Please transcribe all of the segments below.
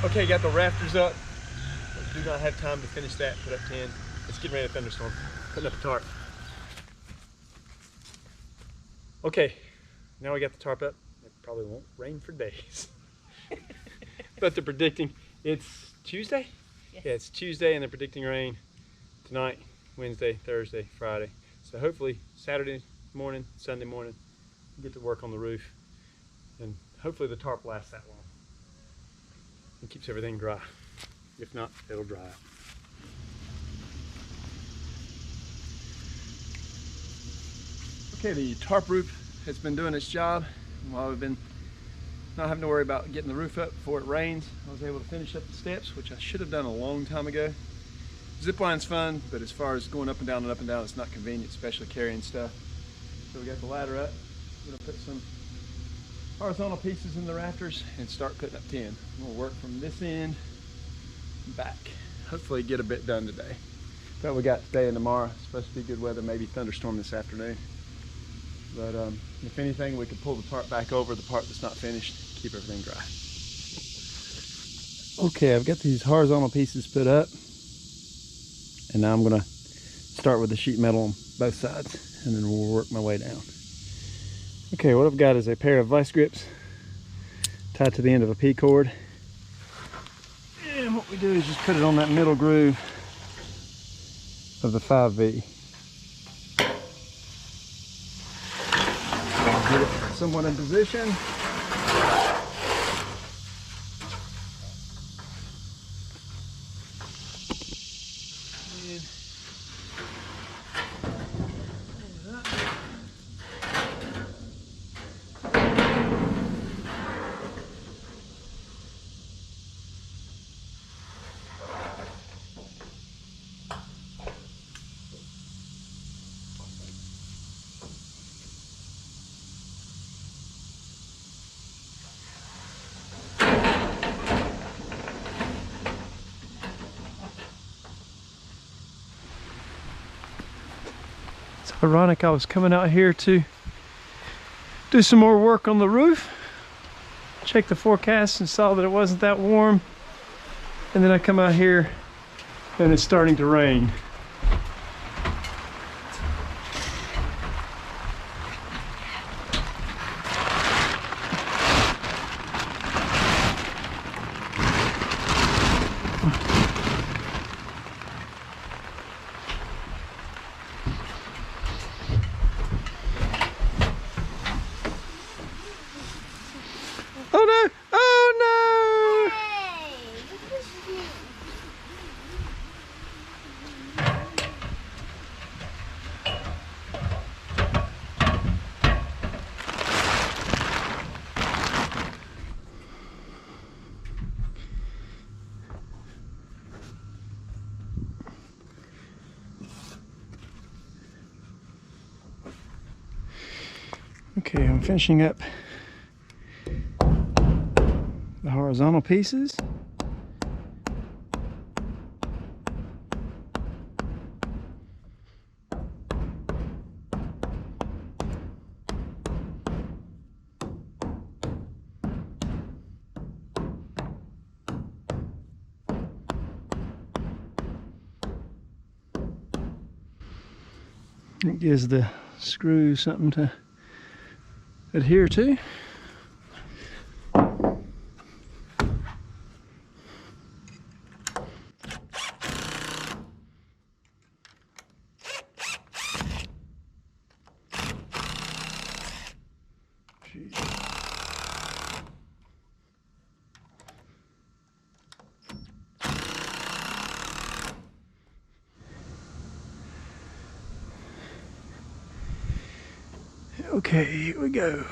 Okay, got the rafters up. Do not have time to finish that. Put up 10. It's getting ready to thunderstorm. Putting up a tarp. Okay, now we got the tarp up. It probably won't rain for days. But they're predicting it's Tuesday? Yes. Yeah, it's Tuesday and they're predicting rain tonight, Wednesday, Thursday, Friday. So hopefully Saturday morning, Sunday morning, we'll get to work on the roof. And hopefully the tarp lasts that long. And keeps everything dry. If not, it'll dry out. Okay, the tarp roof has been doing its job. While we've been not having to worry about getting the roof up before it rains, I was able to finish up the steps, which I should have done a long time ago. Zip line's fun, but as far as going up and down, it's not convenient, especially carrying stuff. So we got the ladder up. I'm gonna put some horizontal pieces in the rafters and start putting up 10. We'll work from this end back. Hopefully get a bit done today. But we got today and tomorrow. It's supposed to be good weather, maybe thunderstorm this afternoon. But if anything, we could pull the tarp back over the part that's not finished, keep everything dry. Okay, I've got these horizontal pieces put up. And now I'm gonna start with the sheet metal on both sides and then we'll work my way down. Okay, what I've got is a pair of vice grips tied to the end of a P cord. And what we do is just put it on that middle groove of the 5V. Get it somewhat in position. Ironic, I was coming out here to do some more work on the roof. Checked the forecast and saw that it wasn't that warm. And then I come out here and it's starting to rain. Oh no! Oh no! Okay, I'm finishing up the horizontal pieces. It gives the screw something to adhere to. Okay, here we go.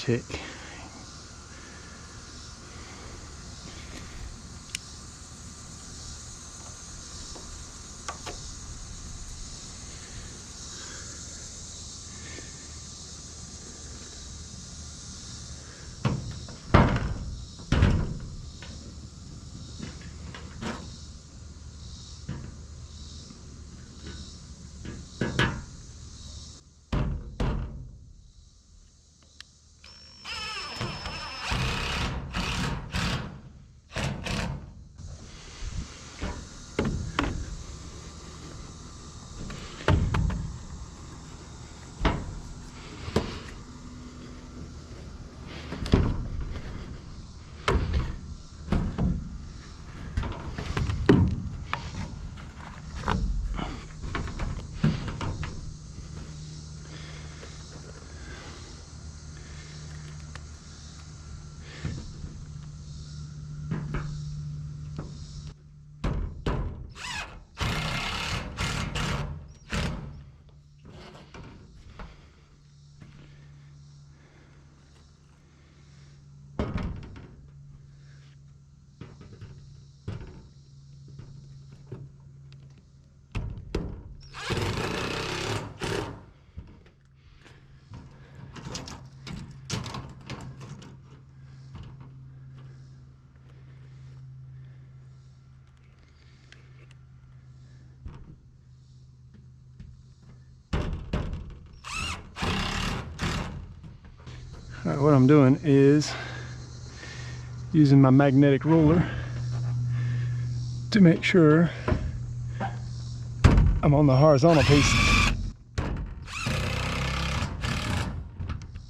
tick. All right, what I'm doing is using my magnetic ruler to make sure I'm on the horizontal piece,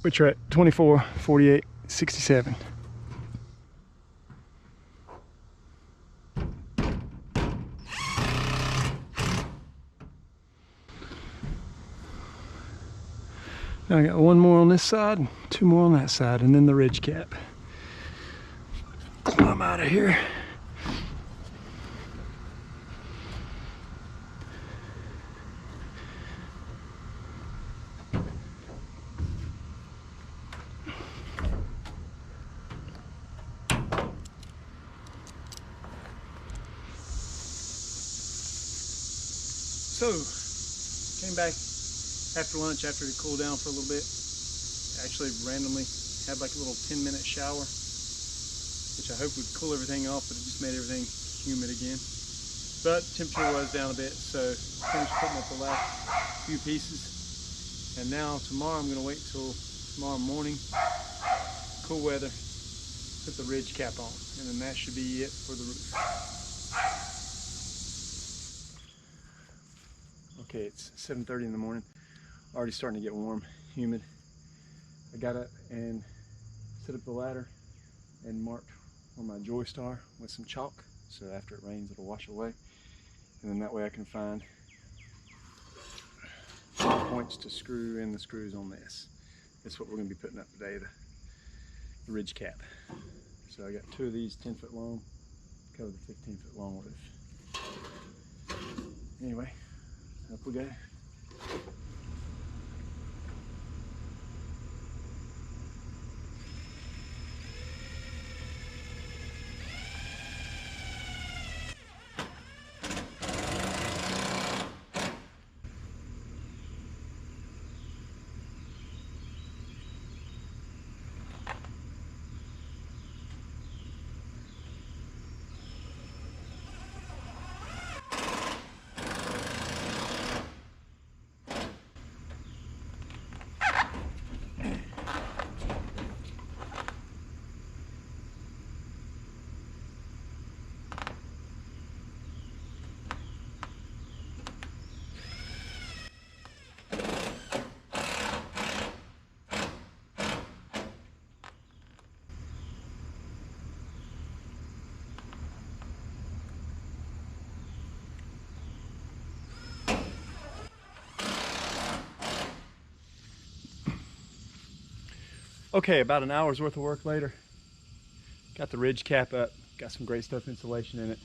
which are at 24, 48, 67. Now I got one more on this side, two more on that side, and then the ridge cap. Climb out of here. So, came back after lunch, after it cooled down for a little bit. Actually randomly had like a little 10-minute shower, which I hope would cool everything off, but it just made everything humid again. But temperature was down a bit, so finished putting up the last few pieces. And now tomorrow I'm gonna wait till tomorrow morning, cool weather, put the ridge cap on, and then that should be it for the roof. Okay, it's 7:30 in the morning. Already starting to get warm, humid. I got up and set up the ladder and marked where my joists are with some chalk, so after it rains it'll wash away, and then that way I can find points to screw in the screws on this. That's what we're going to be putting up today, the ridge cap. So I got two of these 10-foot long, cover the 15-foot long roof. Anyway, up we go. Okay, about an hour's worth of work later, got the ridge cap up, got some great stuff insulation in it.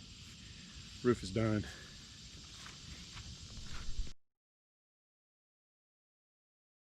Roof is done.